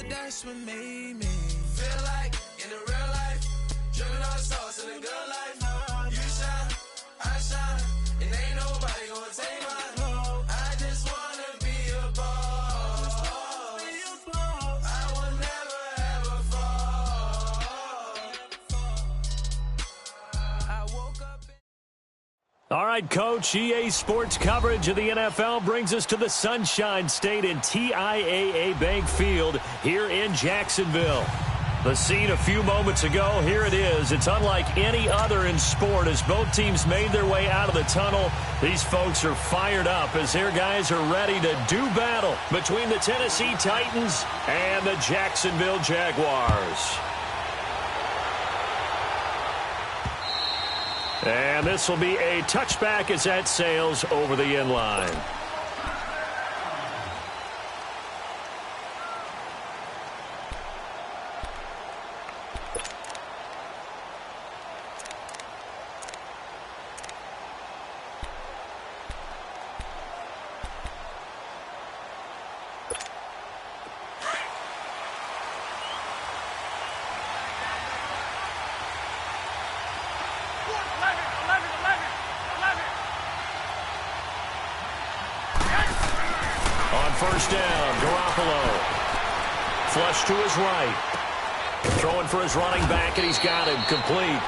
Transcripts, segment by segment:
that's what made me feel like in the real life, dripping on sauce in the good life. You shine, I shine, and ain't nobody gonna take mine. I just wanna be a boss. I will never ever fall. I woke up. All right, Coach, EA Sports coverage of the NFL brings us to the Sunshine State in TIAA Bank Field here in Jacksonville. The scene a few moments ago, here it is. It's unlike any other in sport as both teams made their way out of the tunnel. These folks are fired up as their guys are ready to do battle between the Tennessee Titans and the Jacksonville Jaguars. And this will be a touchback as that sails over the end line. First down, Garoppolo. Flush to his right. Throwing for his running back, and he's got him complete.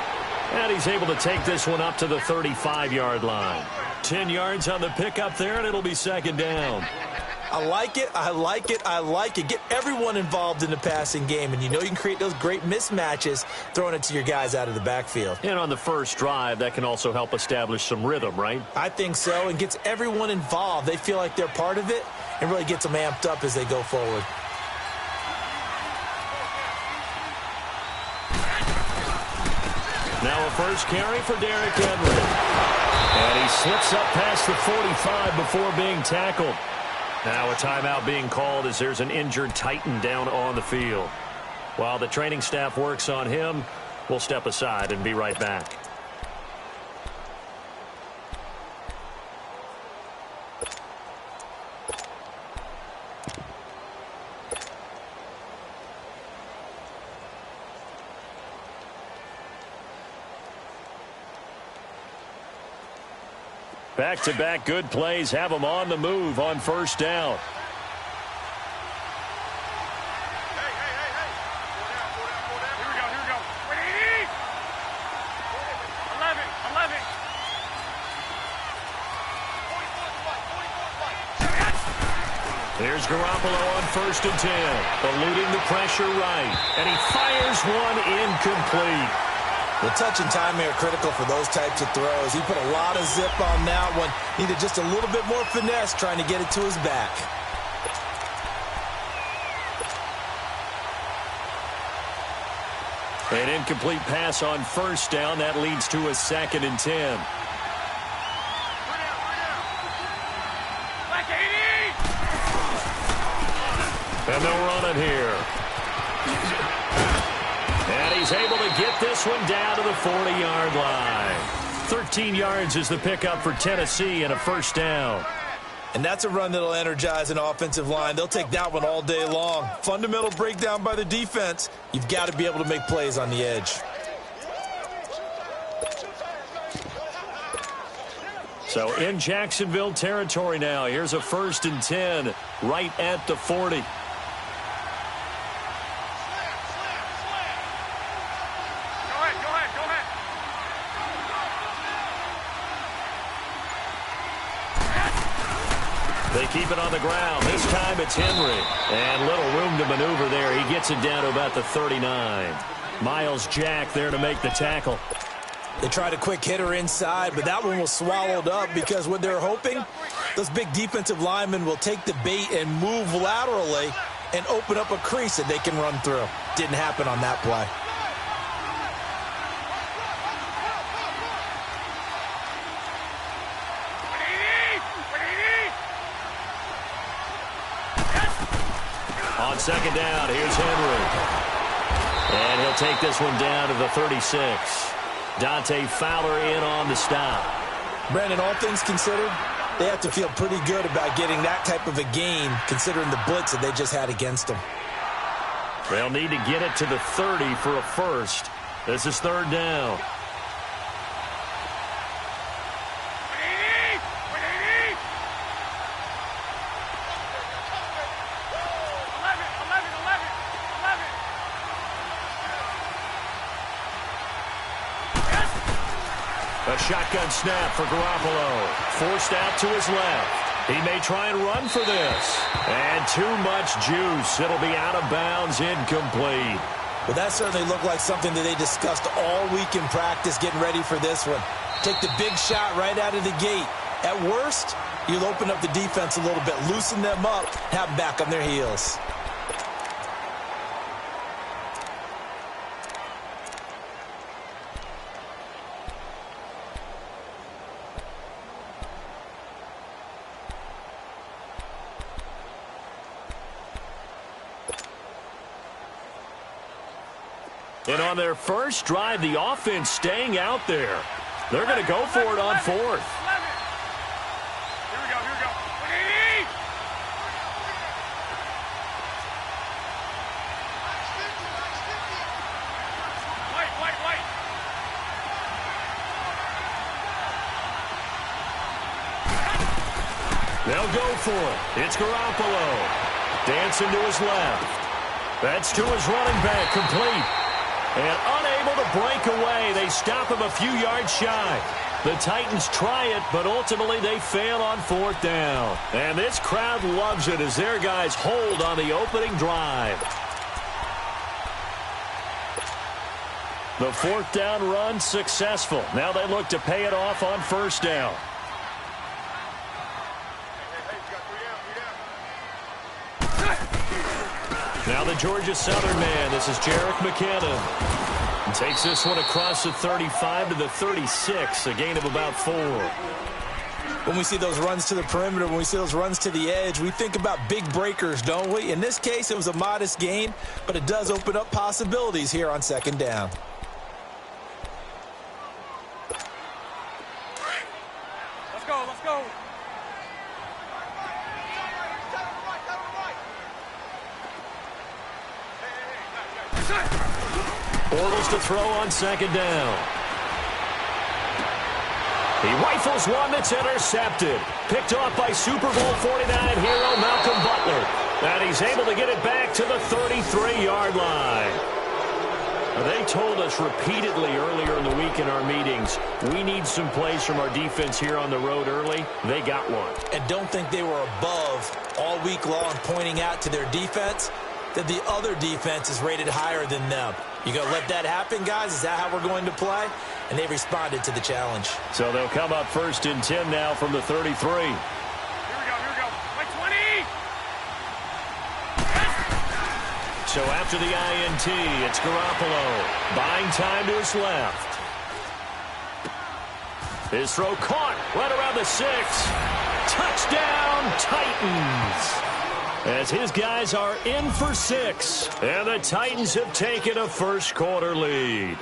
And he's able to take this one up to the 35-yard line. 10 yards on the pickup there, and it'll be second down. I like it, I like it, I like it. Get everyone involved in the passing game, and you know you can create those great mismatches throwing it to your guys out of the backfield. And on the first drive, that can also help establish some rhythm, right? I think so, and gets everyone involved. They feel like they're part of it, and really gets them amped up as they go forward. Now a first carry for Derrick Henry. And he slips up past the 45 before being tackled. Now a timeout being called as there's an injured Titan down on the field. While the training staff works on him, we'll step aside and be right back. Back-to-back good plays have them on the move on first down. Here's Garoppolo on first and 10, eluding the pressure right, and he fires one incomplete. The touch and time are critical for those types of throws. He put a lot of zip on that one. Needed just a little bit more finesse trying to get it to his back. An incomplete pass on first down. That leads to a second and 10. And they'll run it here. And he's able to get this one down to the 40-yard line. 13 yards is the pickup for Tennessee and a first down. And that's a run that'll energize an offensive line. They'll take that one all day long. Fundamental breakdown by the defense. You've got to be able to make plays on the edge. So in Jacksonville territory now. Here's a first and 10 right at the 40. They keep it on the ground. This time it's Henry. And little room to maneuver there. He gets it down to about the 39. Miles Jack there to make the tackle. They tried a quick hitter inside, but that one was swallowed up because what they're hoping, those big defensive linemen will take the bait and move laterally and open up a crease that they can run through. Didn't happen on that play. On second down, here's Henry. And he'll take this one down to the 36. Dante Fowler in on the stop. Brandon, all things considered, they have to feel pretty good about getting that type of a gain, considering the blitz that they just had against them. They'll need to get it to the 30 for a first. This is third down. A shotgun snap for Garoppolo. Forced out to his left. He may try and run for this. And too much juice. It'll be out of bounds, incomplete. Well, that certainly looked like something that they discussed all week in practice, getting ready for this one. Take the big shot right out of the gate. At worst, you'll open up the defense a little bit, loosen them up, have them back on their heels. And on their first drive, the offense staying out there. They're going to go for it on fourth. Here we go, here we go. Wait. They'll go for it. It's Garoppolo. Dancing to his left. That's to his running back, complete. And unable to break away. They stop him a few yards shy. The Titans try it, but ultimately they fail on fourth down. And this crowd loves it as their guys hold on the opening drive. The fourth down run successful. Now they look to pay it off on first down. Now the Georgia Southern man. This is Jerick McKinnon. And takes this one across the 35 to the 36, a gain of about 4. When we see those runs to the perimeter, when we see those runs to the edge, we think about big breakers, don't we? In this case, it was a modest gain, but it does open up possibilities here on second down. Let's go. Bortles to throw on second down. He rifles one that's intercepted. Picked off by Super Bowl 49 hero Malcolm Butler. And he's able to get it back to the 33-yard line. They told us repeatedly earlier in the week in our meetings, we need some plays from our defense here on the road early. They got one. And don't think they were above all week long pointing out to their defense that the other defense is rated higher than them. You going to let that happen, guys? Is that how we're going to play? And they responded to the challenge. So they'll come up first and 10 now from the 33. Here we go. Like 20! So after the INT, it's Garoppolo. Buying time to his left. His throw caught right around the 6. Touchdown, Titans. As his guys are in for 6. And the Titans have taken a first quarter lead.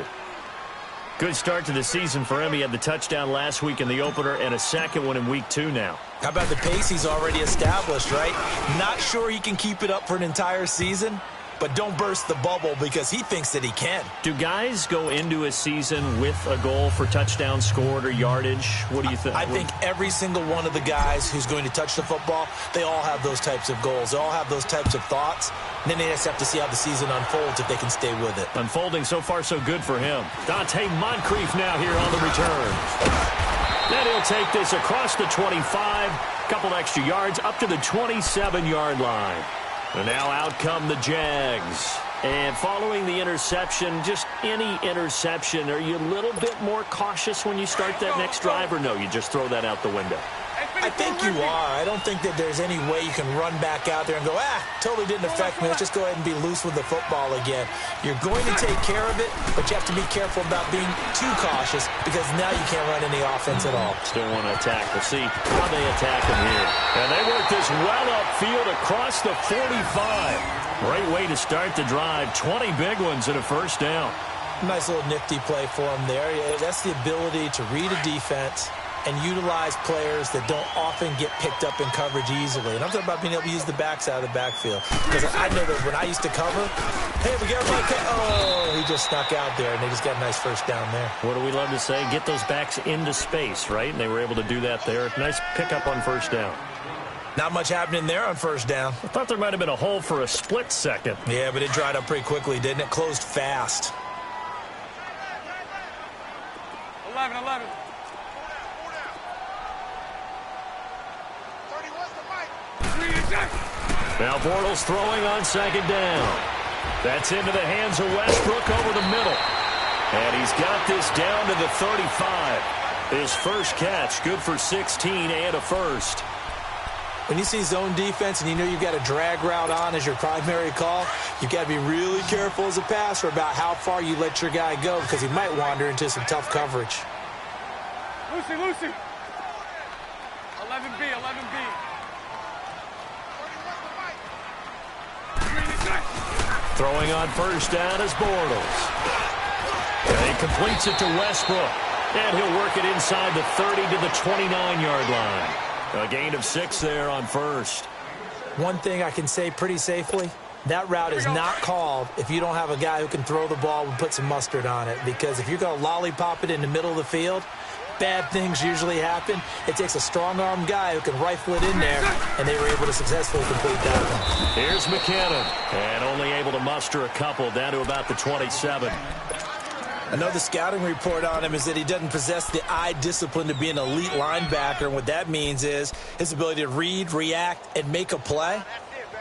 Good start to the season for him. He had the touchdown last week in the opener and a second one in week 2 now. How about the pace he's already established, right? Not sure he can keep it up for an entire season, but don't burst the bubble because he thinks that he can. Do guys go into a season with a goal for touchdowns scored or yardage? What do you think? I think every single one of the guys who's going to touch the football, they all have those types of goals. They all have those types of thoughts. And then they just have to see how the season unfolds if they can stay with it. Unfolding so far so good for him. Dante Moncrief now here on the return. Then he'll take this across the 25. Couple extra yards up to the 27-yard line. And now out come the Jags. And following the interception, just any interception, are you a little bit more cautious when you start that next drive, or no, you just throw that out the window? I think you are. I don't think that there's any way you can run back out there and go, totally didn't affect me. Let's just go ahead and be loose with the football again. You're going to take care of it, but you have to be careful about being too cautious because now you can't run any offense at all. Still want to attack. We'll see how they attack him here. And they work this well upfield across the 45. Great way to start the drive. 20 big ones and a first down. Nice little nifty play for him there. That's the ability to read a defense and utilize players that don't often get picked up in coverage easily. And I'm talking about being able to use the backs out of the backfield. Because I know that when I used to cover, hey, we got everybody. Oh, he just snuck out there, and they just got a nice first down there. What do we love to say? Get those backs into space, right? And they were able to do that there. Nice pickup on first down. Not much happening there on first down. I thought there might have been a hole for a split second. Yeah, but it dried up pretty quickly, didn't it? Closed fast. 11. Now Bortles throwing on second down. That's into the hands of Westbrook over the middle. And he's got this down to the 35. His first catch, good for 16 and a first. When you see zone defense and you know you've got a drag route on as your primary call, you've got to be really careful as a passer about how far you let your guy go because he might wander into some tough coverage. Lucy. 11B. Throwing on first down is Bortles. And he completes it to Westbrook. And he'll work it inside the 30 to the 29-yard line. A gain of 6 there on first. One thing I can say pretty safely, that route is not called if you don't have a guy who can throw the ball and put some mustard on it. Because if you're going to lollipop it in the middle of the field, bad things usually happen. It takes a strong-arm guy who can rifle it in there, and they were able to successfully complete that one. Here's McKinnon, and only able to muster a couple down to about the 27. I know the scouting report on him is that he doesn't possess the eye discipline to be an elite linebacker, and what that means is his ability to read, react, and make a play.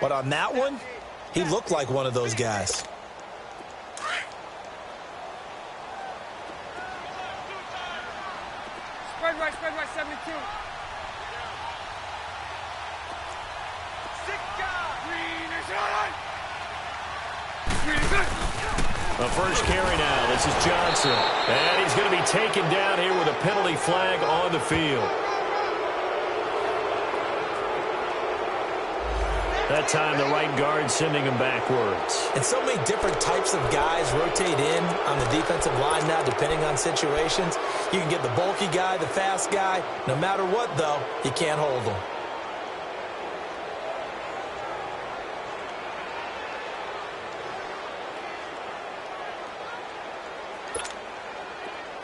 But on that one, he looked like one of those guys. Spread right, 72. A first carry now. This is Johnson. And he's going to be taken down here with a penalty flag on the field. That time the right guard sending him backwards. And so many different types of guys rotate in on the defensive line now depending on situations. You can get the bulky guy, the fast guy. No matter what, though, you can't hold them.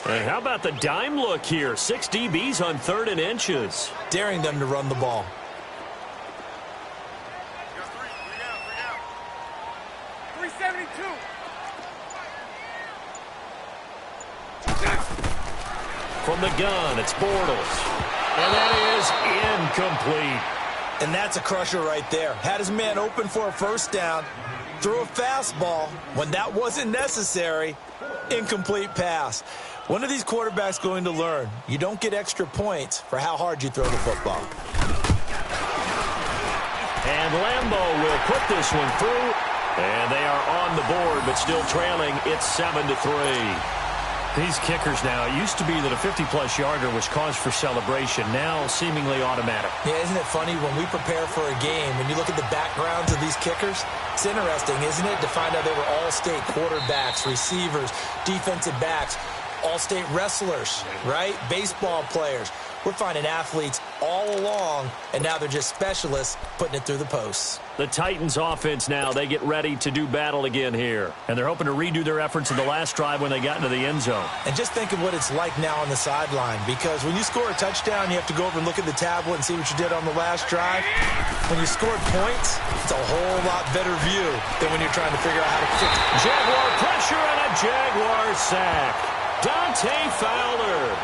And how about the dime look here? 6 DBs on 3rd and inches. Daring them to run the ball. From the gun, it's Bortles. And that is incomplete. And that's a crusher right there. Had his man open for a first down, threw a fastball. When that wasn't necessary, incomplete pass. When are these quarterbacks going to learn? You don't get extra points for how hard you throw the football. And Lambeau will put this one through. And they are on the board, but still trailing. It's 7-3. These kickers now, it used to be that a 50-plus yarder was cause for celebration. Now seemingly automatic. Yeah, isn't it funny when we prepare for a game, when you look at the backgrounds of these kickers, it's interesting, isn't it, to find out they were all-state quarterbacks, receivers, defensive backs, all-state wrestlers, right? Baseball players. We're finding athletes all along, and now they're just specialists putting it through the posts. The Titans offense now, they get ready to do battle again here. And they're hoping to redo their efforts in the last drive when they got into the end zone. And just think of what it's like now on the sideline, because when you score a touchdown, you have to go over and look at the tablet and see what you did on the last drive. When you scored points, it's a whole lot better view than when you're trying to figure out how to fix it. Jaguar pressure and a Jaguar sack. Dante Fowler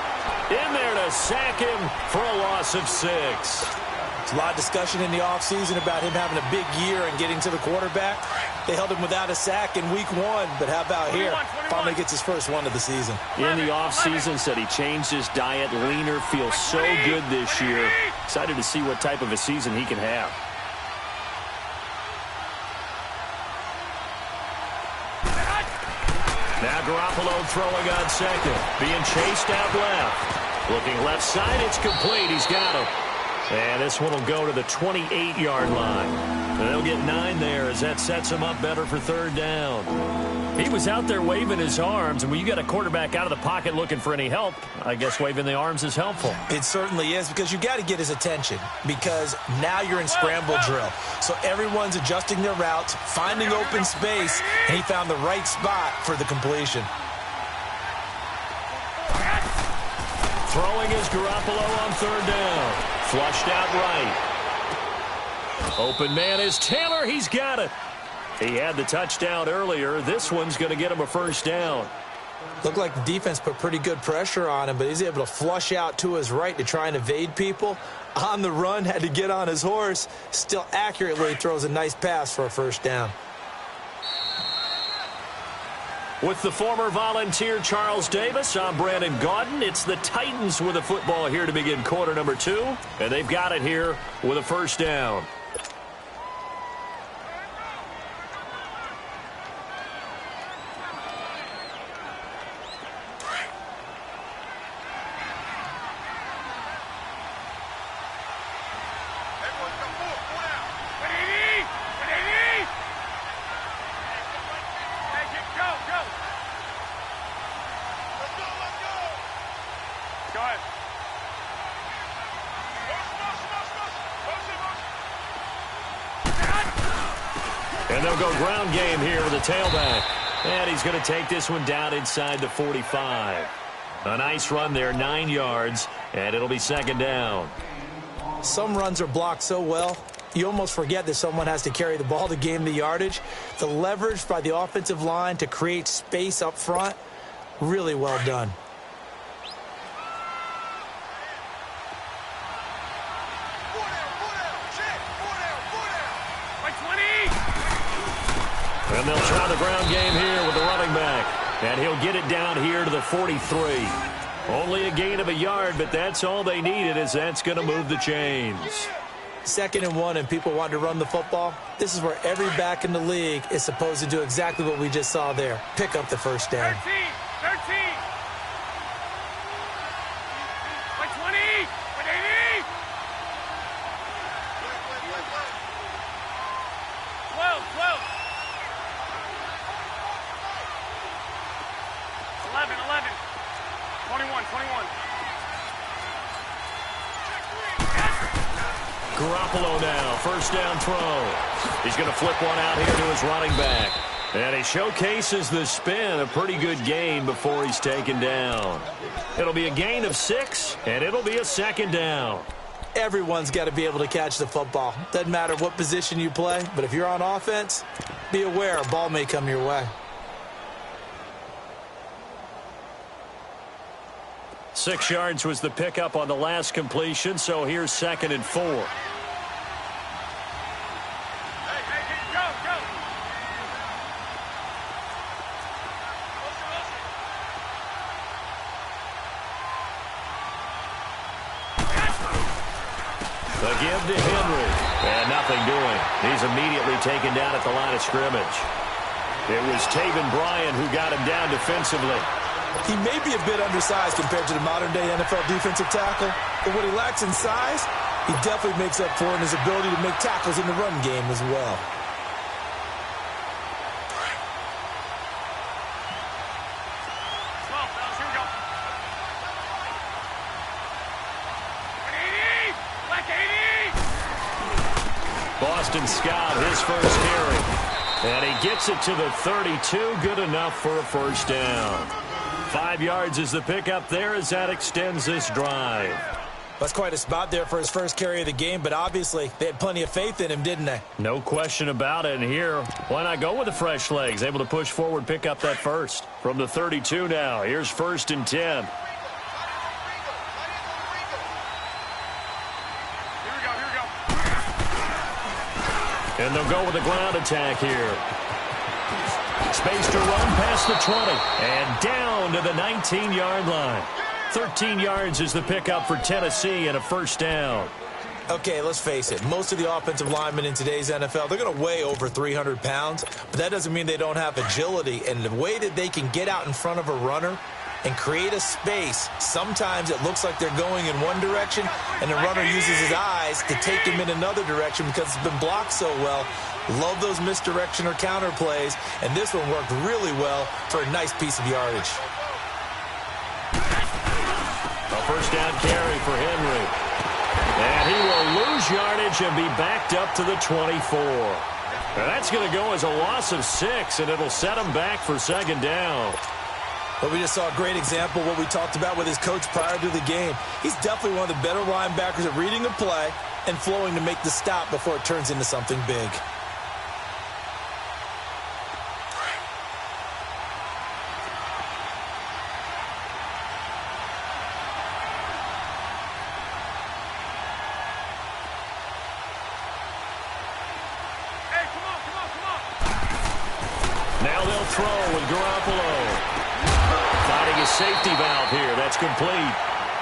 in there to sack him for a loss of 6. There's a lot of discussion in the offseason about him having a big year and getting to the quarterback. They held him without a sack in week 1, but how about here? Finally gets his first one of the season. In the offseason, said he changed his diet, leaner, feels so good this year. Excited to see what type of a season he can have. Now Garoppolo throwing on second. Being chased out left. Looking left side, it's complete. He's got him. And this one will go to the 28-yard line. They'll get 9 there as that sets him up better for third down. He was out there waving his arms, and when you get a quarterback out of the pocket looking for any help, I guess waving the arms is helpful. It certainly is, because you got to get his attention, because now you're in scramble drill. So everyone's adjusting their routes, finding open space, and he found the right spot for the completion. Throwing is Garoppolo on third down. Flushed out right. Open man is Taylor. He's got it. He had the touchdown earlier. This one's going to get him a first down. Looked like the defense put pretty good pressure on him, but he's able to flush out to his right to try and evade people. On the run, had to get on his horse. Still accurately throws a nice pass for a first down. With the former Volunteer Charles Davis, I'm Brandon Gaudin. It's the Titans with the football here to begin quarter number 2, and they've got it here with a first down. And they'll go ground game here with a tailback. And he's going to take this one down inside the 45. A nice run there, 9 yards, and it'll be second down. Some runs are blocked so well, you almost forget that someone has to carry the ball to gain the yardage. The leverage by the offensive line to create space up front, really well done. And they'll try the ground game here with the running back. And he'll get it down here to the 43. Only a gain of a yard, but that's all they needed, as that's going to move the chains. 2nd and 1, and people want to run the football. This is where every back in the league is supposed to do exactly what we just saw there. Pick up the first down. 13. 20. 80. 12. 11. 21. Garoppolo now, first down throw. He's going to flip one out here to his running back. And he showcases the spin, a pretty good gain before he's taken down. It'll be a gain of 6, and it'll be a second down. Everyone's got to be able to catch the football. Doesn't matter what position you play, but if you're on offense, be aware a ball may come your way. 6 yards was the pickup on the last completion, so here's 2nd and 4. Go. The give to Henry. And nothing doing. He's immediately taken down at the line of scrimmage. It was Taven Bryan who got him down defensively. He may be a bit undersized compared to the modern-day NFL defensive tackle, but what he lacks in size, he definitely makes up for in his ability to make tackles in the run game as well. Boston Scott, his first carry. And he gets it to the 32, good enough for a first down. 5 yards is the pickup there as that extends this drive. That's quite a spot there for his first carry of the game, but obviously they had plenty of faith in him, didn't they? No question about it. And here, why not go with the fresh legs? Able to push forward, pick up that first. From the 32 now, here's 1st and 10. And they'll go with a ground attack here. Space to run past the 20. And down to the 19-yard line. 13 yards is the pickup for Tennessee and a first down. Okay, let's face it. Most of the offensive linemen in today's NFL, they're going to weigh over 300 pounds, but that doesn't mean they don't have agility. And the way that they can get out in front of a runner and create a space. Sometimes it looks like they're going in one direction, and the runner uses his eyes to take him in another direction because it's been blocked so well. Love those misdirection or counter plays, and this one worked really well for a nice piece of yardage. A first down carry for Henry. And he will lose yardage and be backed up to the 24. Now that's going to go as a loss of 6, and it'll set him back for second down. But we just saw a great example of what we talked about with his coach prior to the game. He's definitely one of the better linebackers at reading a play and flowing to make the stop before it turns into something big. Now they'll throw with Garoppolo. Finding his safety valve here. That's complete.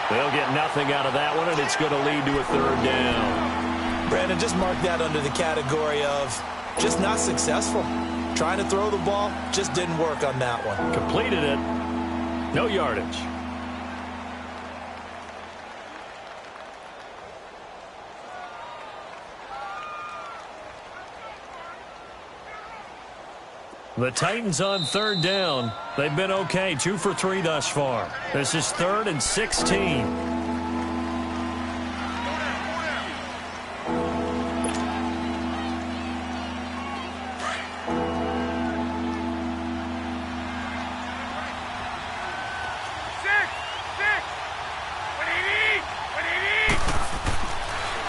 They'll get nothing out of that one, and it's going to lead to a third down. Brandon, just mark that under the category of just not successful. Trying to throw the ball, just didn't work on that one. Completed it. No yardage. The Titans on third down. They've been okay, 2 for 3 thus far. This is 3rd and 16.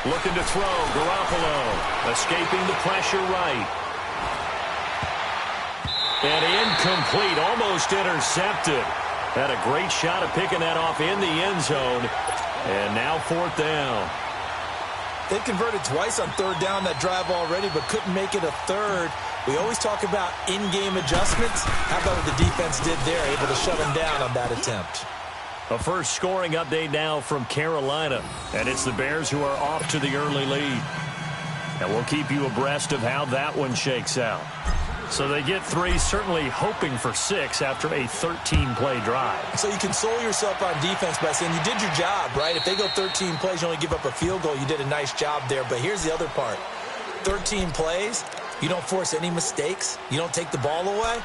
Looking to throw, Garoppolo. Escaping the pressure right. And incomplete, almost intercepted. Had a great shot at picking that off in the end zone. And now 4th down. They converted twice on third down that drive already, but couldn't make it a third. We always talk about in-game adjustments. How about what the defense did there, able to shut them down on that attempt? A first scoring update now from Carolina. And it's the Bears who are off to the early lead. And we'll keep you abreast of how that one shakes out. So they get 3, certainly hoping for 6 after a 13-play drive. So you console yourself on defense by saying you did your job, right? If they go 13 plays, you only give up a field goal, you did a nice job there. But here's the other part. 13 plays, you don't force any mistakes, you don't take the ball away.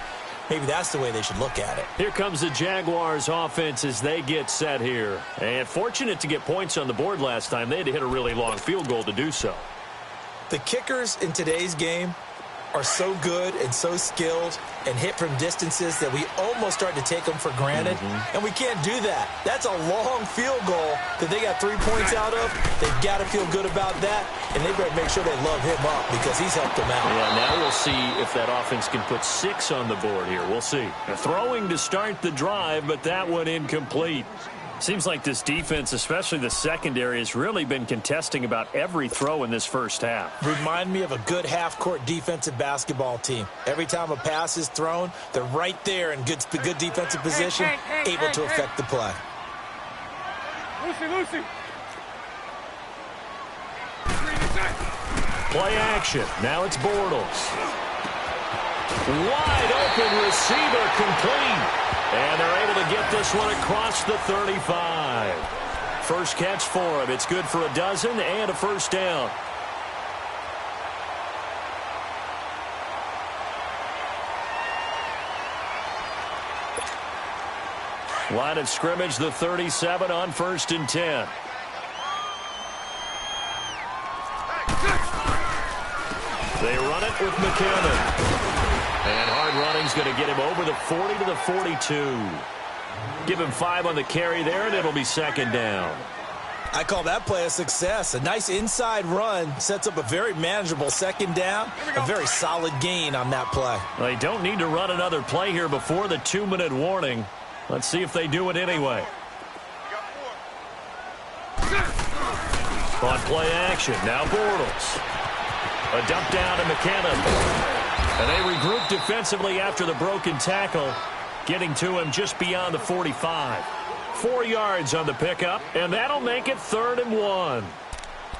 Maybe that's the way they should look at it. Here comes the Jaguars offense as they get set here. And fortunate to get points on the board last time. They had to hit a really long field goal to do so. The kickers in today's game are so good and so skilled and hit from distances that we almost start to take them for granted. And we can't do that. That's a long field goal that they got 3 points out of. They've got to feel good about that, and they better make sure they love him up because he's helped them out. Yeah, now we'll see if that offense can put 6 on the board here. We'll see. Throwing to start the drive, but that one incomplete. Seems like this defense, especially the secondary, has really been contesting about every throw in this first half. Remind me of a good half-court defensive basketball team. Every time a pass is thrown, they're right there in good defensive position, able to affect the play. Lucy. Play action. Now it's Bortles. Wide open receiver complete. And they're able to get this one across the 35. First catch for him. It's good for a dozen and a first down. Line of scrimmage, the 37 on 1st and 10. They run it with McKinnon. And hard running's going to get him over the 40 to the 42. Give him 5 on the carry there, and it'll be second down. I call that play a success. A nice inside run sets up a very manageable second down. A very solid gain on that play. They don't need to run another play here before the 2-minute warning. Let's see if they do it anyway. On play action, now Bortles. A dump down to McKinnon. And they regroup defensively after the broken tackle, getting to him just beyond the 45. 4 yards on the pickup, and that'll make it 3rd and 1.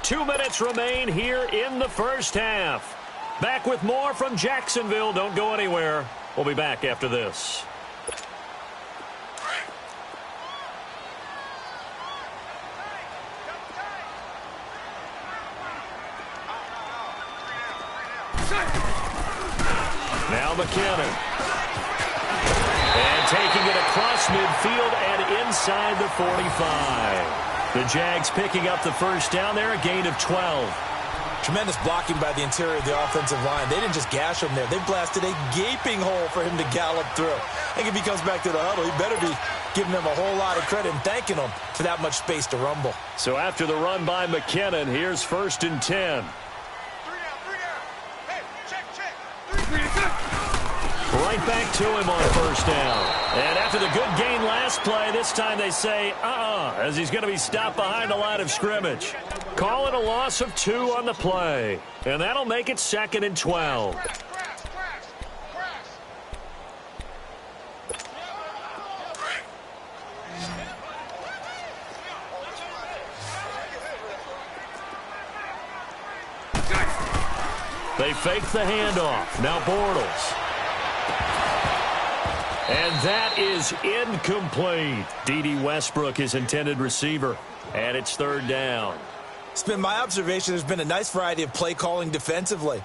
2 minutes remain here in the first half. Back with more from Jacksonville. Don't go anywhere. We'll be back after this. Now McKinnon. And taking it across midfield and inside the 45. The Jags picking up the first down there, a gain of 12. Tremendous blocking by the interior of the offensive line. They didn't just gash him there. They blasted a gaping hole for him to gallop through. I think if he comes back to the huddle, he better be giving them a whole lot of credit and thanking them for that much space to rumble. So after the run by McKinnon, here's 1st and 10. Right back to him on 1st down. And after the good gain last play, this time they say, as he's going to be stopped behind the line of scrimmage. Call it a loss of 2 on the play. And that'll make it 2nd and 12. They fake the handoff. Now Bortles. And that is incomplete. D.D. Westbrook, his intended receiver. And it's 3rd down. It's been my observation there's been a nice variety of play calling defensively.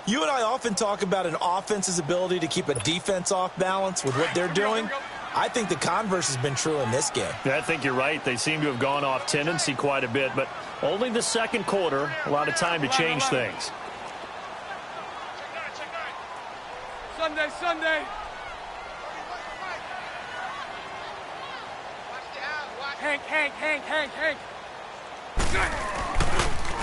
You and I often talk about an offense's ability to keep a defense off balance with what they're doing. I think the converse has been true in this game. I think you're right. They seem to have gone off tendency quite a bit, but only the 2nd quarter. A lot of time to change things. Sunday. Hank.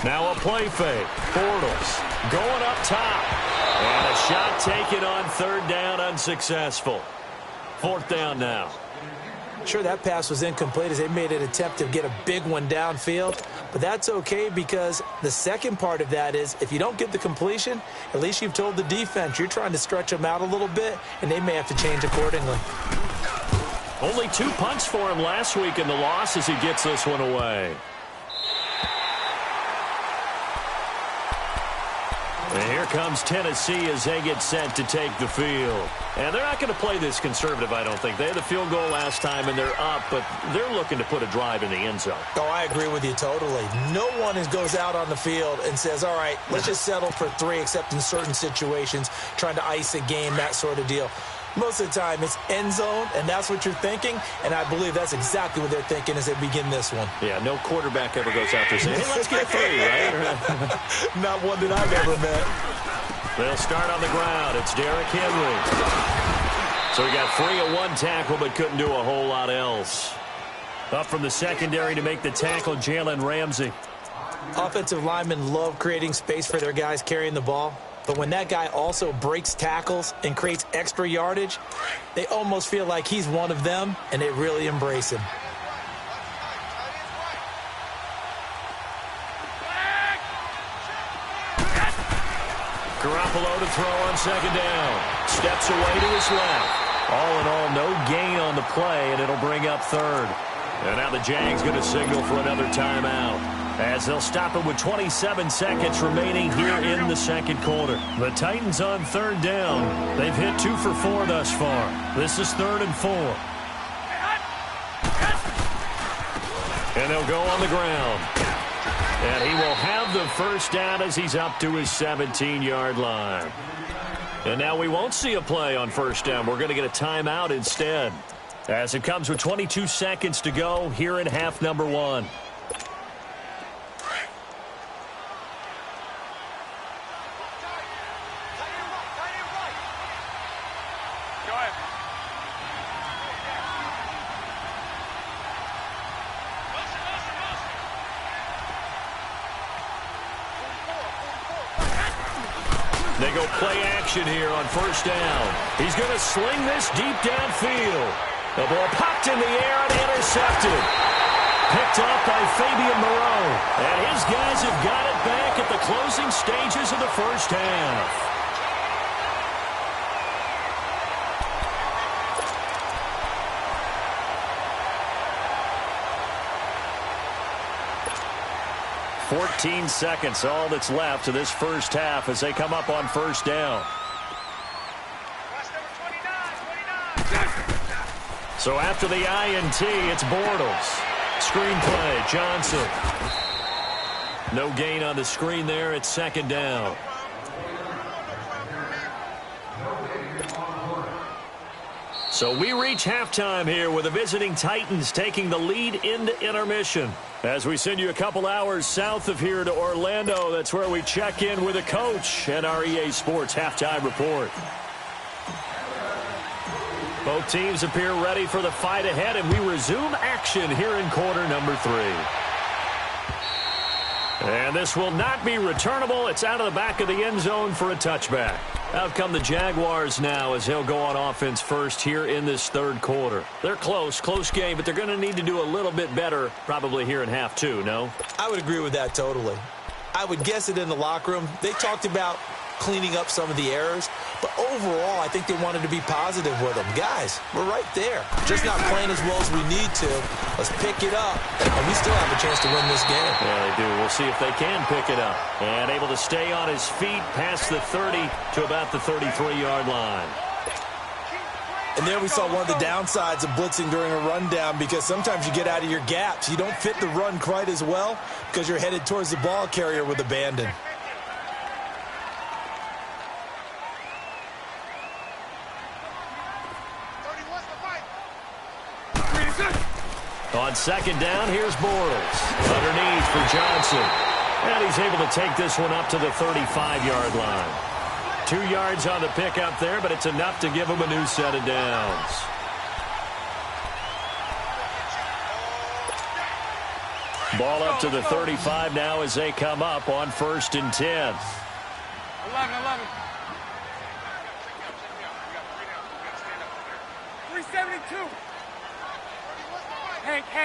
Now a play fake. Bortles going up top. And a shot taken on 3rd down, unsuccessful. 4th down now. Sure, that pass was incomplete as they made an attempt to get a big one downfield. But that's okay because the second part of that is if you don't get the completion, at least you've told the defense you're trying to stretch them out a little bit, and they may have to change accordingly. Only 2 punts for him last week in the loss as he gets this one away. And here comes Tennessee as they get set to take the field. And they're not going to play this conservative, I don't think. They had the field goal last time, and they're up, but they're looking to put a drive in the end zone. Oh, I agree with you totally. No one goes out on the field and says, all right, let's just settle for 3, except in certain situations, trying to ice a game, that sort of deal. Most of the time, it's end zone, and that's what you're thinking, and I believe that's exactly what they're thinking as they begin this one. Yeah, no quarterback ever goes out there saying, hey, let's get 3, right? Not one that I've ever met. They'll start on the ground. It's Derrick Henry. So he got free of 1 tackle, but couldn't do a whole lot else. Up from the secondary to make the tackle, Jalen Ramsey. Offensive linemen love creating space for their guys carrying the ball. But when that guy also breaks tackles and creates extra yardage, they almost feel like he's one of them, and they really embrace him. Garoppolo to throw on 2nd down. Steps away to his left. All in all, no gain on the play, and it'll bring up 3rd. And now the Jags going to signal for another timeout, as they'll stop it with 27 seconds remaining here in the 2nd quarter. The Titans on 3rd down. They've hit 2 for 4 thus far. This is 3rd and 4. And they'll go on the ground. And he will have the first down as he's up to his 17-yard line. And now we won't see a play on 1st down. We're going to get a timeout instead, as it comes with 22 seconds to go here in half number 1. They go play action here on 1st down. He's going to sling this deep downfield. The ball popped in the air and intercepted. Picked up by Fabian Moreau. And his guys have got it back at the closing stages of the 1st half. "14 seconds, all that's left to this 1st half as they come up on 1st down. So after the INT, it's Bortles. Screen play, Johnson. No gain on the screen there. It's 2nd down. So we reach halftime here with the visiting Titans taking the lead into intermission. As we send you a couple hours south of here to Orlando, that's where we check in with a coach and our EA Sports halftime report. Both teams appear ready for the fight ahead, and we resume action here in quarter number 3. And this will not be returnable. It's out of the back of the end zone for a touchback. Out come the Jaguars now as they'll go on offense first here in this third quarter. They're close game, but they're going to need to do a little bit better probably here in half 2, no? I would agree with that totally. I would guess it in the locker room. They talked about cleaning up some of the errors, but overall, I think they wanted to be positive with them. Guys, we're right there. Just not playing as well as we need to. Let's pick it up, and we still have a chance to win this game. Yeah, they do. We'll see if they can pick it up. And able to stay on his feet past the 30 to about the 33-yard line. And there we saw one of the downsides of blitzing during a rundown, because sometimes you get out of your gaps. You don't fit the run quite as well because you're headed towards the ball carrier with abandon. On second down, here's Bortles. Underneath for Johnson. And he's able to take this one up to the 35-yard line. 2 yards on the pickup there, but it's enough to give him a new set of downs. Ball up to the 35 now as they come up on 1st and 10. 11. .372. Hank.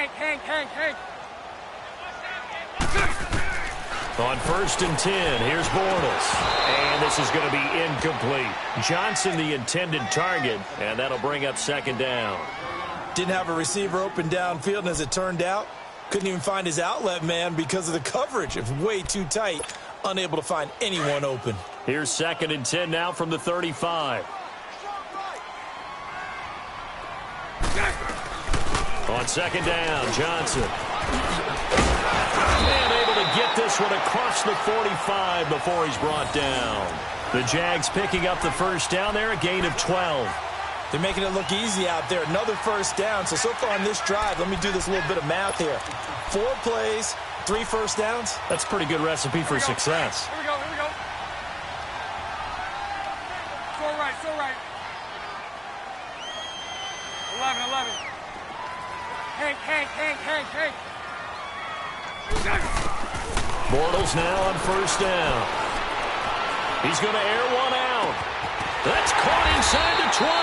On 1st and 10, here's Bortles. And this is going to be incomplete. Johnson, the intended target, and that'll bring up second down. Didn't have a receiver open downfield, and as it turned out, couldn't even find his outlet man because of the coverage. It was way too tight, unable to find anyone open. Here's 2nd and 10 now from the 35. On second down, Johnson. And able to get this one across the 45 before he's brought down. The Jags picking up the first down there, a gain of 12. They're making it look easy out there. Another first down. So far on this drive, let me do this little bit of math here. 4 plays, 3 first downs. That's a pretty good recipe for success. Here we go. So right. 11. Hank. Bortles now on first down. He's going to air one out. That's caught inside the 20.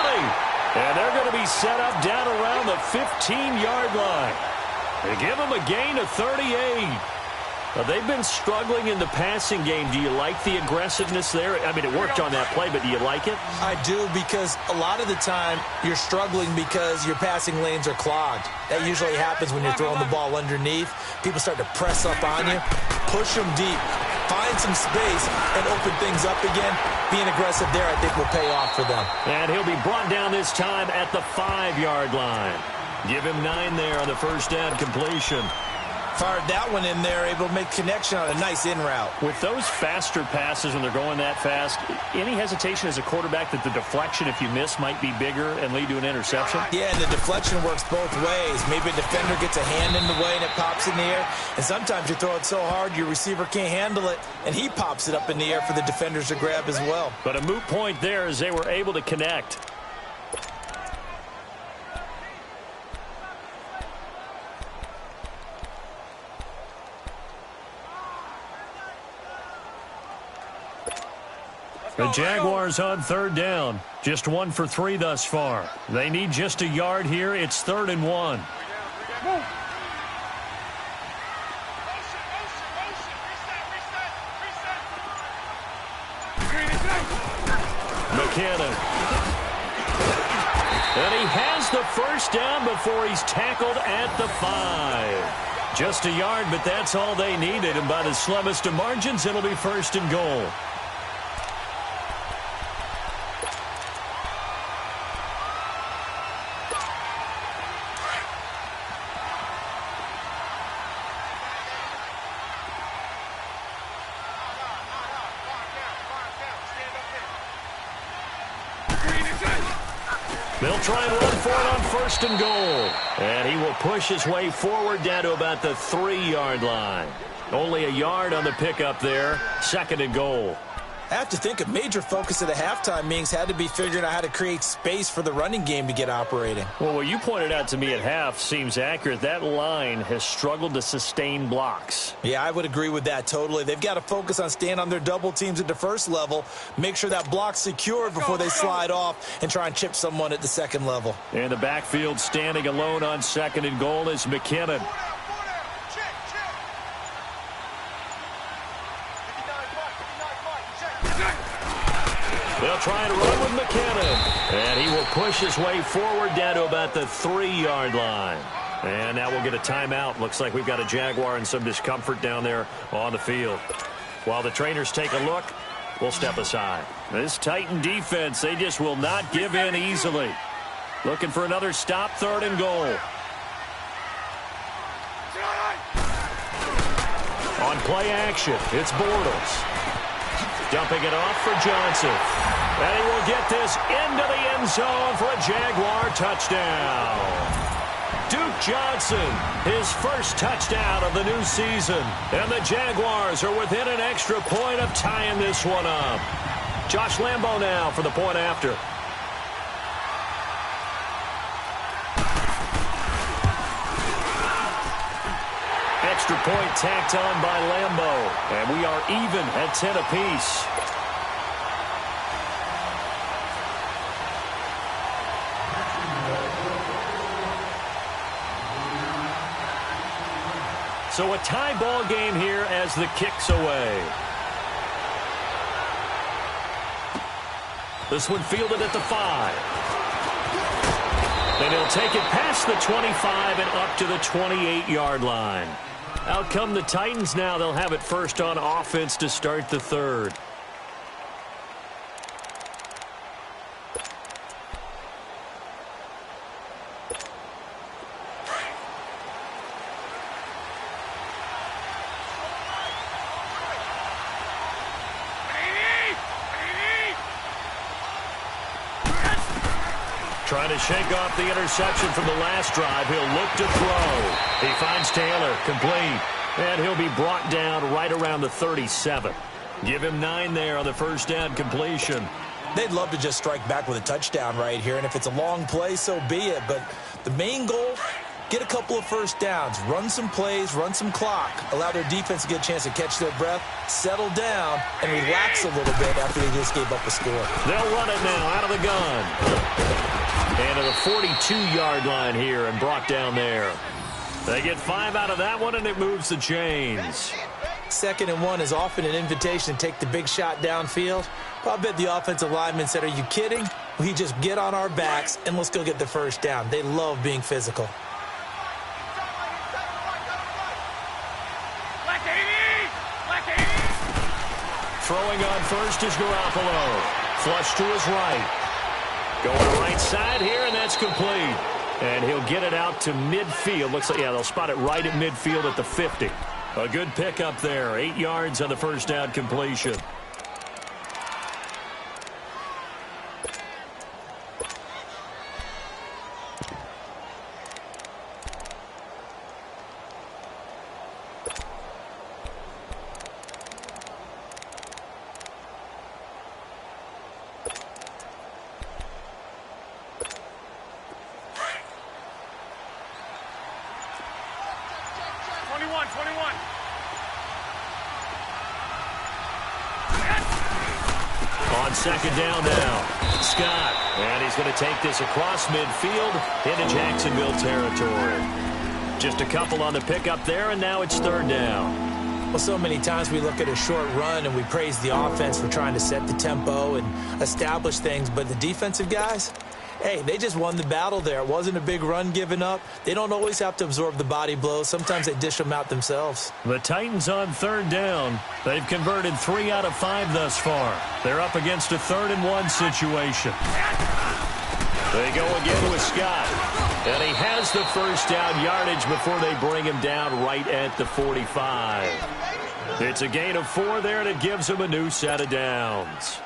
And they're going to be set up down around the 15-yard line. They give him a gain of 38. They've been struggling in the passing game. Do you like the aggressiveness there? I mean, it worked on that play, but do you like it? I do, because a lot of the time you're struggling because your passing lanes are clogged. That usually happens when you're throwing the ball underneath. People start to press up on you, push them deep, find some space, and open things up again. Being aggressive there, I think, will pay off for them. And he'll be brought down this time at the 5-yard line. Give him 9 there on the first down completion. Fired that one in there, able to make connection on a nice in route. With those faster passes when they're going that fast, any hesitation as a quarterback that the deflection, if you miss, might be bigger and lead to an interception? Yeah, and the deflection works both ways. Maybe a defender gets a hand in the way and it pops in the air. And sometimes you throw it so hard your receiver can't handle it, and he pops it up in the air for the defenders to grab as well. But a moot point there as they were able to connect. The Jaguars on third down. Just 1 for 3 thus far. They need just a yard here. It's 3rd and 1. McKinnon. And he has the first down before he's tackled at the 5. Just a yard, but that's all they needed. And by the slimmest of margins, it'll be 1st and goal. They'll try and run for it on 1st and goal. And he will push his way forward down to about the 3-yard line. Only a yard on the pickup there. 2nd and goal. I have to think a major focus of the halftime meetings had to be figuring out how to create space for the running game to get operating. Well, what you pointed out to me at half seems accurate. That line has struggled to sustain blocks. Yeah, I would agree with that totally. They've got to focus on staying on their double teams at the first level, make sure that block's secured before they slide off and try and chip someone at the second level. In the backfield, standing alone on 2nd and goal is McKinnon. They'll try and run with McKinnon. And he will push his way forward down to about the 3-yard line. And now we'll get a timeout. Looks like we've got a Jaguar and some discomfort down there on the field. While the trainers take a look, we'll step aside. This Titan defense, they just will not give in easily. Looking for another stop, 3rd and goal. On play action, it's Bortles. Dumping it off for Johnson. And he will get this into the end zone for a Jaguar touchdown. Duke Johnson, his first touchdown of the new season. And the Jaguars are within an extra point of tying this one up. Josh Lambo now for the point after. Extra point tacked on by Lambo. And we are even at 10 apiece. So a tie ball game here as the kick's away. This one fielded at the 5. Then he'll take it past the 25 and up to the 28-yard line. Out come the Titans now. They'll have it first on offense to start the 3rd. Trying to shake off the interception from the last drive. He'll look to throw. He finds Taylor, complete. And he'll be brought down right around the 37. Give him 9 there on the first down completion. They'd love to just strike back with a touchdown right here, and if it's a long play, so be it. But the main goal, get a couple of first downs, run some plays, run some clock, allow their defense to get a chance to catch their breath, settle down, and relax a little bit after they just gave up a score. They'll run it now out of the gun. And to the 42-yard line here and brought down there. They get 5 out of that one, and it moves the chains. 2nd and 1 is often an invitation to take the big shot downfield. But I bet the offensive lineman said, are you kidding? We just get on our backs, and let's go get the first down. They love being physical. Throwing on first is Garoppolo. Flush to his right. Going to right side here, and that's complete. And he'll get it out to midfield. Looks like, yeah, they'll spot it right at midfield at the 50. A good pickup there. 8 yards on the first down completion. On 2nd down now, Scott. And he's going to take this across midfield into Jacksonville territory. Just a couple on the pickup there, and now it's 3rd down. Well, so many times we look at a short run and we praise the offense for trying to set the tempo and establish things, but the defensive guys, hey, they just won the battle there. It wasn't a big run given up. They don't always have to absorb the body blows. Sometimes they dish them out themselves. The Titans on 3rd down. They've converted 3 out of 5 thus far. They're up against a 3rd and 1 situation. They go again with Scott. And he has the first down yardage before they bring him down right at the 45. It's a gain of 4 there, and it gives him a new set of downs.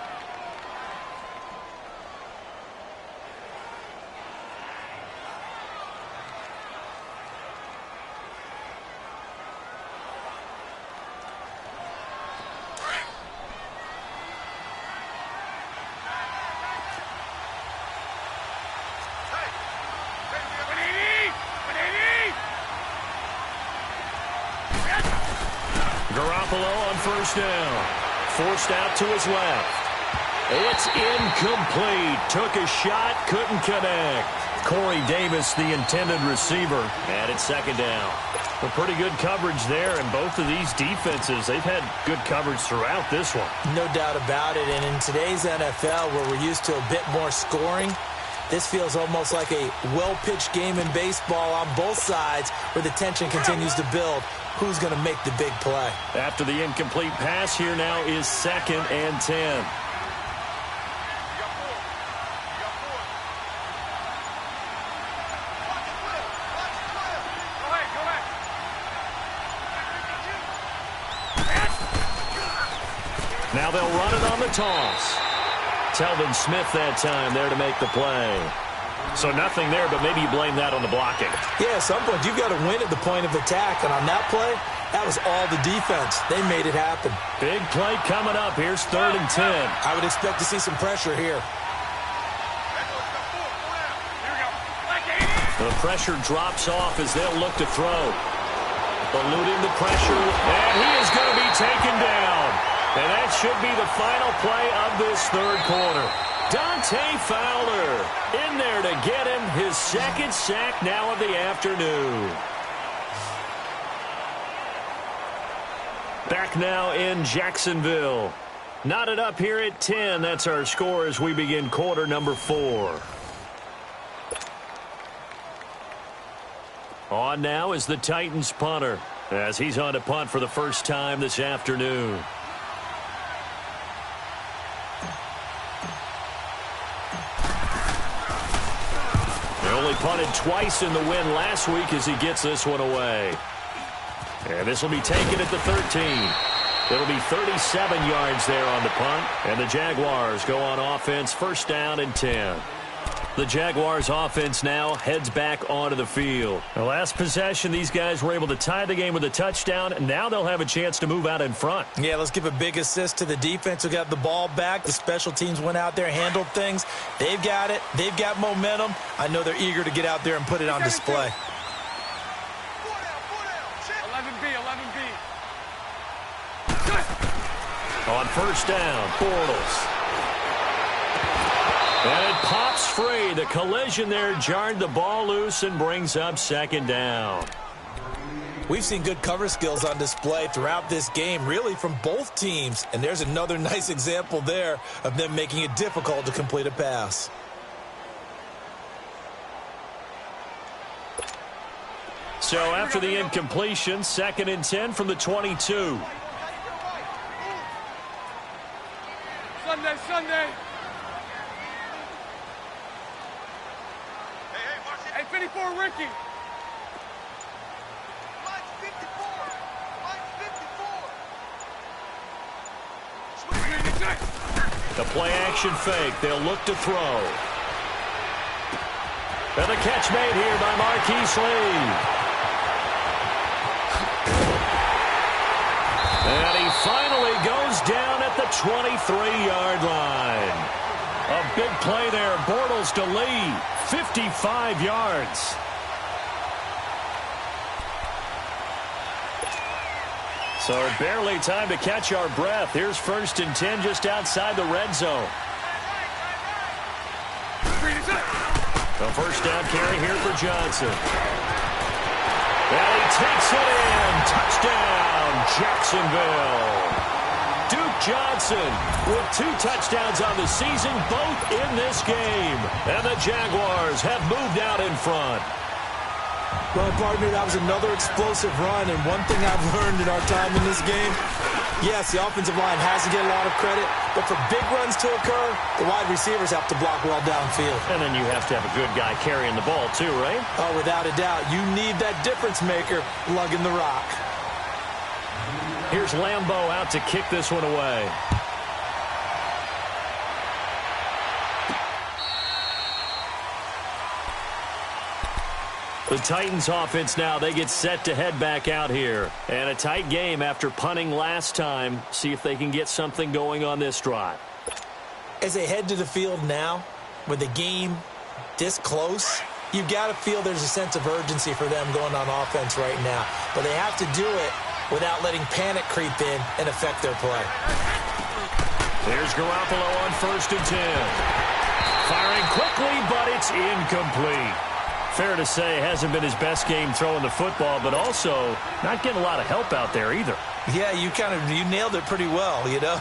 Garoppolo on first down. Forced out to his left. It's incomplete. Took a shot, couldn't connect. Corey Davis, the intended receiver, and it's second down. But pretty good coverage there, and both of these defenses, they've had good coverage throughout this one. No doubt about it, and in today's NFL, where we're used to a bit more scoring, this feels almost like a well-pitched game in baseball on both sides where the tension continues to build. Who's going to make the big play? After the incomplete pass, here now is 2nd and 10. Now they'll run it on the toss. Telvin Smith that time there to make the play. So nothing there, but maybe you blame that on the blocking. Yeah, at some point you've got to win at the point of attack, and on that play, that was all the defense. They made it happen. Big play coming up. Here's 3rd and 10. I would expect to see some pressure here. The pressure drops off as they'll look to throw. Eluding the pressure, and he is going to be taken down. And that should be the final play of this 3rd quarter. Dante Fowler in there to get him his 2nd sack now of the afternoon. Back now in Jacksonville. Knotted up here at 10. That's our score as we begin quarter number 4. On now is the Titans punter as he's on to punt for the first time this afternoon. Only punted twice in the win last week as he gets this one away. And this will be taken at the 13. It'll be 37 yards there on the punt. And the Jaguars go on offense, first down and 10. The Jaguars offense now heads back onto the field. The last possession, these guys were able to tie the game with a touchdown, and now they'll have a chance to move out in front. Yeah, let's give a big assist to the defense who got the ball back. The special teams went out there, handled things. They've got it. They've got momentum. I know they're eager to get out there and put it on display. 11B, 11B. On first down, Bortles. And it pops free. The collision there jarred the ball loose and brings up 2nd down. We've seen good cover skills on display throughout this game, really from both teams. And there's another nice example there of them making it difficult to complete a pass. So after the incompletion, 2nd and 10 from the 22. Sunday. Hey, 54, Ricky. Mine's 54. The play action fake. They'll look to throw. And the catch made here by Marquise Lee. And he finally goes down at the 23-yard line. A big play there. Bortles to Lee. 55 yards. So barely time to catch our breath. Here's 1st and 10 just outside the red zone. The first down carry here for Johnson. And he takes it in. Touchdown, Jacksonville. Duke Johnson with 2 touchdowns on the season, both in this game. And the Jaguars have moved out in front. Well, partner, that was another explosive run, and one thing I've learned in our time in this game, yes, the offensive line has to get a lot of credit, but for big runs to occur, the wide receivers have to block well downfield. And then you have to have a good guy carrying the ball too, right? Oh, without a doubt. You need that difference maker lugging the rock. Here's Lambeau out to kick this one away. The Titans offense now, they get set to head back out here. And a tight game after punting last time. See if they can get something going on this drive. As they head to the field now, with the game this close, you've got to feel there's a sense of urgency for them going on offense right now. But they have to do it without letting panic creep in and affect their play. There's Garoppolo on 1st and 10. Firing quickly, but it's incomplete. Fair to say, hasn't been his best game throwing the football, but also not getting a lot of help out there either. Yeah, you nailed it pretty well, you know.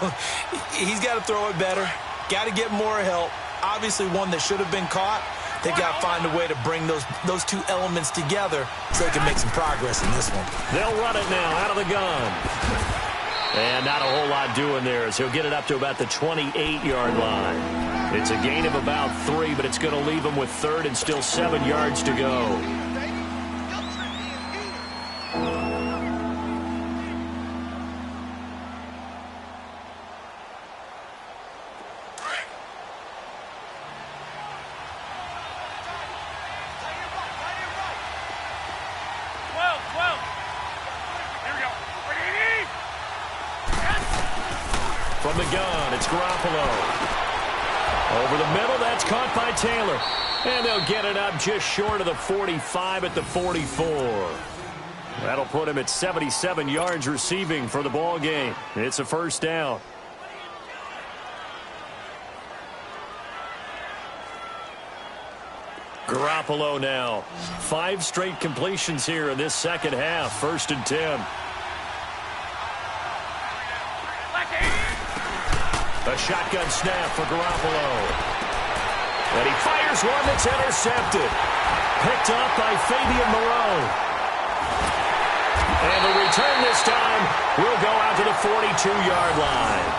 He's got to throw it better. Got to get more help. Obviously one that should have been caught. They've got to find a way to bring those two elements together so they can make some progress in this one. They'll run it now out of the gun. And not a whole lot doing there as he'll get it up to about the 28-yard line. It's a gain of about 3, but it's going to leave him with 3rd and still 7 yards to go. From the gun, it's Garoppolo. Over the middle, that's caught by Taylor. And they'll get it up just short of the 45 at the 44. That'll put him at 77 yards receiving for the ball game. It's a 1st down. Garoppolo now. 5 straight completions here in this second half. 1st and 10. A shotgun snap for Garoppolo. And he fires one that's intercepted. Picked up by Fabian Moreau. And the return this time will go out to the 42-yard line.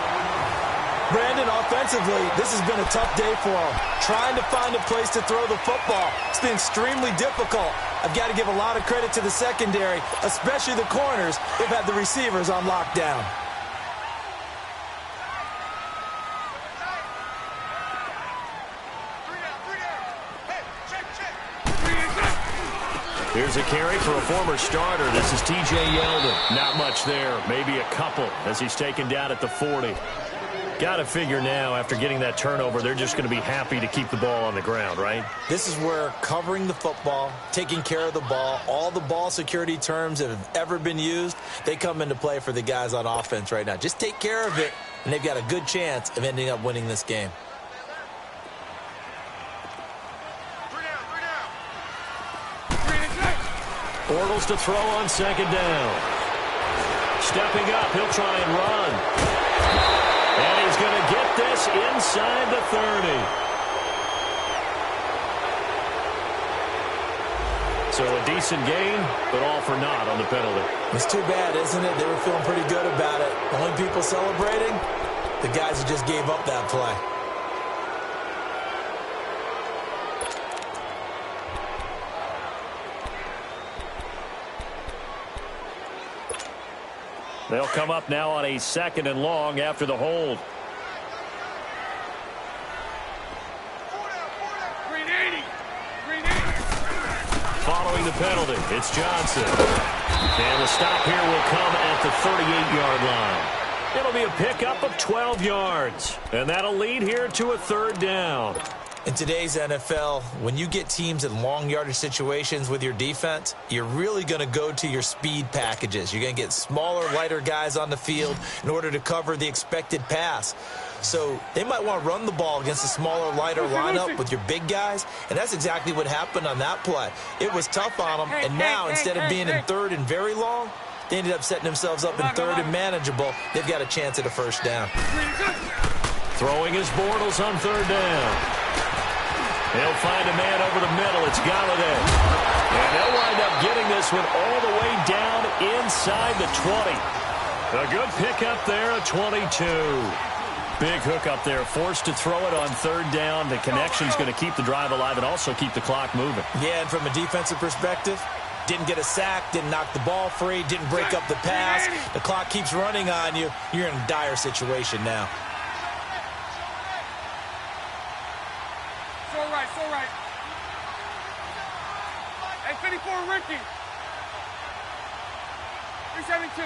Brandon, offensively, this has been a tough day for him. Trying to find a place to throw the football. It's been extremely difficult. I've got to give a lot of credit to the secondary, especially the corners. They've had the receivers on lockdown. Here's a carry for a former starter. This is T.J. Yeldon. Not much there. Maybe a couple as he's taken down at the 40. Got to figure now, after getting that turnover, they're just going to be happy to keep the ball on the ground, right? This is where covering the football, taking care of the ball, all the ball security terms that have ever been used, they come into play for the guys on offense right now. Just take care of it, and they've got a good chance of ending up winning this game. Bortles to throw on 2nd down. Stepping up, he'll try and run. And he's going to get this inside the 30. So a decent gain, but all for naught on the penalty. It's too bad, isn't it? They were feeling pretty good about it. Only people celebrating, the guys who just gave up that play. They'll come up now on a 2nd and long after the hold. Following the penalty, it's Johnson. And the stop here will come at the 38-yard line. It'll be a pickup of 12 yards. And that'll lead here to a 3rd down. In today's NFL, when you get teams in long yardage situations with your defense, you're really going to go to your speed packages. You're going to get smaller, lighter guys on the field in order to cover the expected pass. So they might want to run the ball against a smaller, lighter lineup with your big guys, and that's exactly what happened on that play. It was tough on them, and now instead of being in 3rd and very long, they ended up setting themselves up in 3rd and manageable. They've got a chance at a 1st down. Throwing his Bortles on 3rd down. He'll find a man over the middle. It's Galladay. And they'll wind up getting this one all the way down inside the 20. A good pickup there, a 22. Big hook up there. Forced to throw it on 3rd down. The connection's going to keep the drive alive and also keep the clock moving. Yeah, and from a defensive perspective, didn't get a sack, didn't knock the ball free, didn't break up the pass. The clock keeps running on you. You're in a dire situation now. It's all right. Hey, 54, Ricky. 372.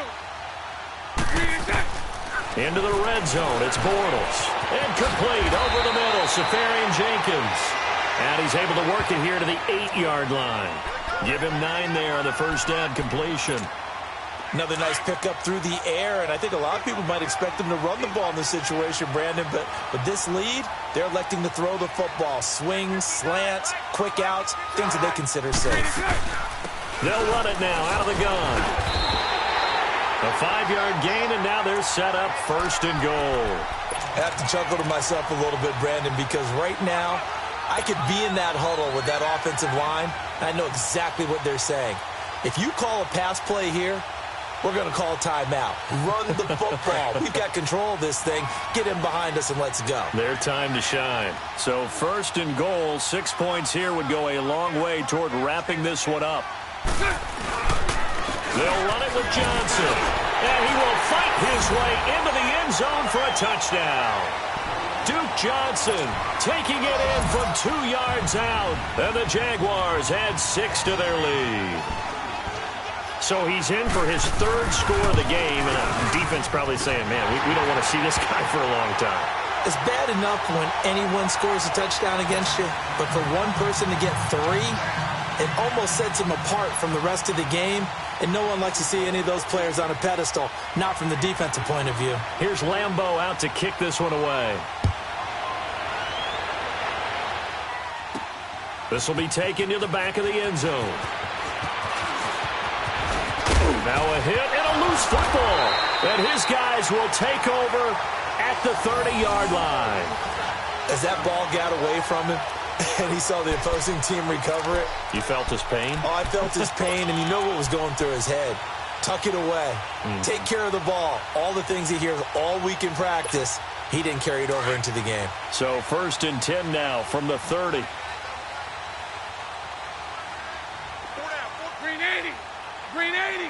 Into the red zone. It's Bortles. Incomplete over the middle. Safarian Jenkins. And he's able to work it here to the 8-yard line. Give him 9 there on the 1st down completion. Another nice pickup through the air, and I think a lot of people might expect them to run the ball in this situation, Brandon, but with this lead, they're electing to throw the football. Swings, slants, quick outs, things that they consider safe. They'll run it now out of the gun. A 5-yard gain, and now they're set up 1st and goal. I have to chuckle to myself a little bit, Brandon, because right now I could be in that huddle with that offensive line, and I know exactly what they're saying. If you call a pass play here, we're going to call a timeout. Run the football. We've got control of this thing. Get him behind us and let's go. Their time to shine. So 1st and goal, 6 points here would go a long way toward wrapping this one up. They'll run it with Johnson. And he will fight his way into the end zone for a touchdown. Duke Johnson taking it in from 2 yards out. And the Jaguars add 6 to their lead. So he's in for his 3rd score of the game, and the defense probably saying, man, we don't want to see this guy for a long time. It's bad enough when anyone scores a touchdown against you, but for one person to get 3, it almost sets him apart from the rest of the game, and no one likes to see any of those players on a pedestal, not from the defensive point of view. Here's Lambeau out to kick this one away. This will be taken to the back of the end zone. Now a hit and a loose football. And his guys will take over at the 30-yard line. As that ball got away from him and he saw the opposing team recover it. You felt his pain? Oh, I felt his pain, and you know what was going through his head. Tuck it away. Take care of the ball. All the things he hears all week in practice, he didn't carry it over into the game. So 1st and 10 now from the 30. Green 80. Green 80.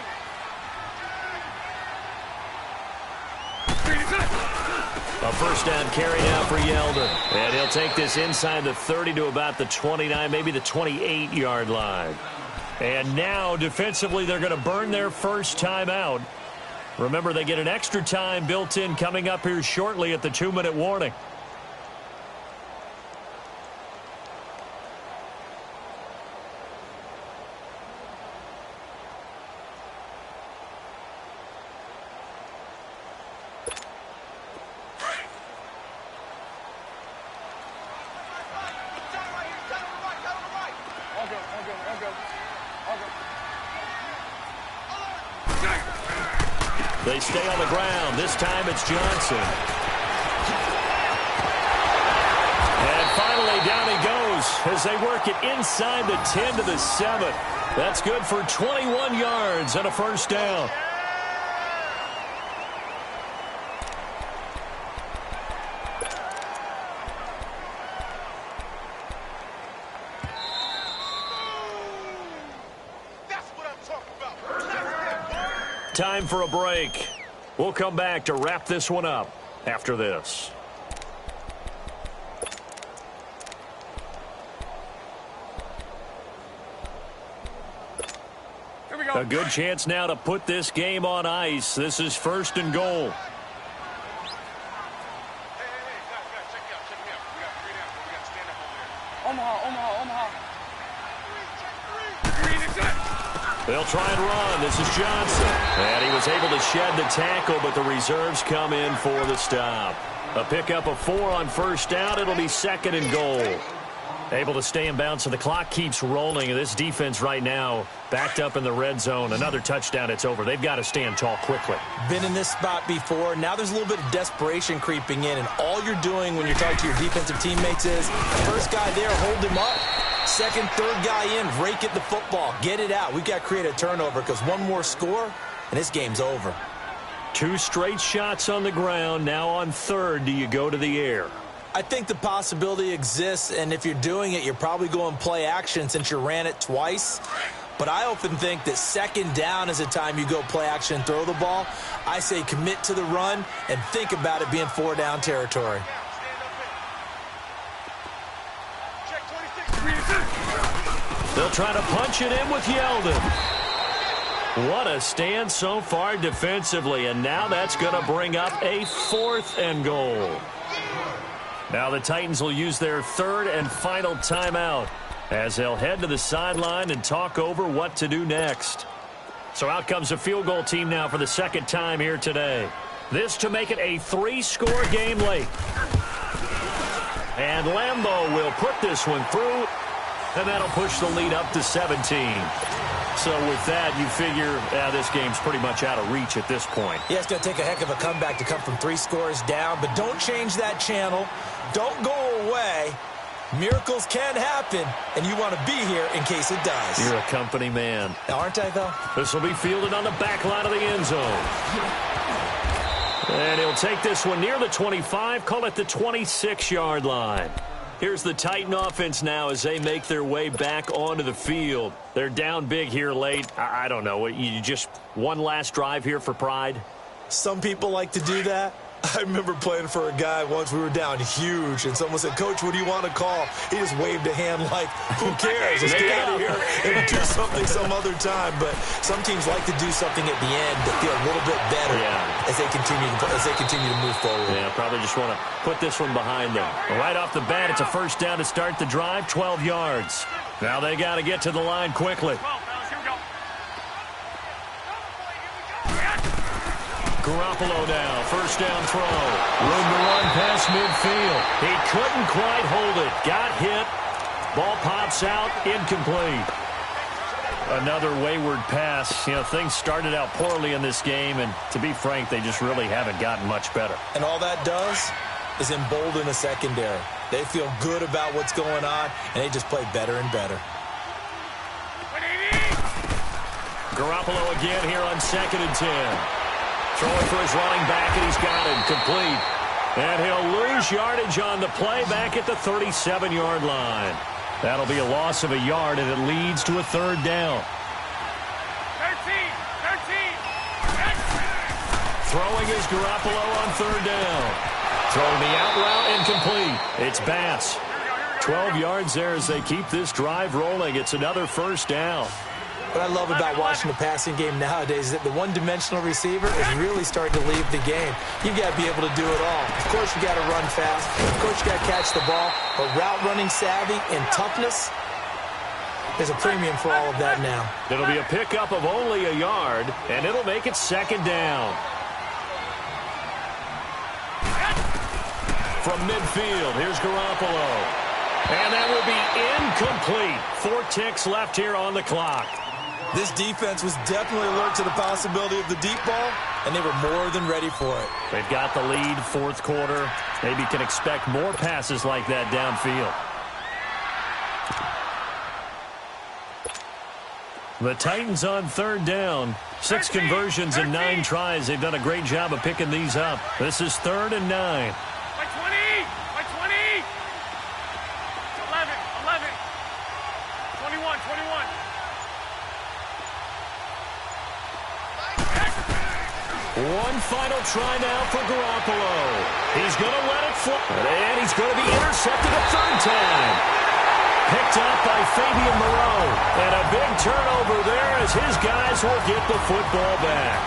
A 1st down carry now for Yeldon. And he'll take this inside the 30 to about the 29, maybe the 28-yard line. And now, defensively, they're going to burn their 1st timeout. Remember, they get an extra time built in coming up here shortly at the 2-minute warning. They stay on the ground. This time it's Johnson. And finally down he goes as they work it inside the 10 to the 7. That's good for 21 yards and a 1st down. Time for a break. We'll come back to wrap this one up after this. Here we go. A good chance now to put this game on ice. This is 1st and goal. Hey, guys, check me out. We got 3 down. We got to stand up over there. Omaha. Green is it. They'll try and run. This is Johnson. And he was able to shed the tackle, but the reserves come in for the stop. A pickup of 4 on 1st down. It'll be 2nd and goal. Able to stay in bounds, so the clock keeps rolling. And this defense right now backed up in the red zone. Another touchdown, it's over. They've got to stand tall quickly. Been in this spot before. Now there's a little bit of desperation creeping in, and all you're doing when you're talking to your defensive teammates is, first guy there, hold him up. 2nd, 3rd guy in, rake at the football. Get it out. We've got to create a turnover because one more score, and this game's over. 2 straight shots on the ground. Now on 3rd, do you go to the air? I think the possibility exists, and if you're doing it, you're probably going play action since you ran it twice. But I often think that 2nd down is the time you go play action and throw the ball. I say commit to the run and think about it being 4 down territory. They'll try to punch it in with Yeldon. What a stand so far defensively, and now that's going to bring up a 4th and goal. Now the Titans will use their 3rd and final timeout as they'll head to the sideline and talk over what to do next. So out comes a field goal team now for the second time here today. This to make it a 3-score game late. And Lambeau will put this one through, and that'll push the lead up to 17. So with that, you figure this game's pretty much out of reach at this point. Yeah, it's going to take a heck of a comeback to come from 3 scores down, but don't change that channel. Don't go away. Miracles can happen, and you want to be here in case it does. You're a company man. Aren't I, though? This will be fielded on the back line of the end zone. And he'll take this one near the 25, call it the 26-yard line. Here's the Titan offense now as they make their way back onto the field. They're down big here late. I don't know. You just one last drive here for pride? Some people like to do that. I remember playing for a guy once. We were down huge, and someone said, "Coach, what do you want to call?" He just waved a hand like, who cares? Let's get out of here and do something some other time. But some teams like to do something at the end to feel a little bit better as they continue to move forward. Yeah, probably just want to put this one behind them. Right off the bat, it's a first down to start the drive, 12 yards. Now they got to get to the line quickly. Garoppolo now, first down throw. Room to run past midfield. He couldn't quite hold it. Got hit. Ball pops out, incomplete. Another wayward pass. You know, things started out poorly in this game, and to be frank, they just really haven't gotten much better. And all that does is embolden a secondary. They feel good about what's going on, and they just play better and better. Garoppolo again here on 2nd and 10. Throwing for his running back, and he's got him complete. And he'll lose yardage on the play back at the 37-yard line. That'll be a loss of a yard, and it leads to a third down. 13. Throwing is Garoppolo on third down. Throwing the out route, incomplete. It's Bass. 12 yards there as they keep this drive rolling. It's another first down. What I love about watching the passing game nowadays is that the one-dimensional receiver is really starting to leave the game. You've got to be able to do it all. Of course, you got to run fast. Of course, you got to catch the ball. But route running savvy and toughness, there's a premium for all of that now. It'll be a pickup of only a yard, and it'll make it second down. From midfield, here's Garoppolo. And that will be incomplete. 4 ticks left here on the clock. This defense was definitely alert to the possibility of the deep ball, and they were more than ready for it. They've got the lead, fourth quarter. Maybe can expect more passes like that downfield. The Titans on third down. 6 conversions and 9 tries. They've done a great job of picking these up. This is 3rd and 9. By 20. 11. 21. One final try now for Garoppolo. He's going to let it fly. And he's going to be intercepted a third time. Picked up by Fabian Moreau. And a big turnover there as his guys will get the football back.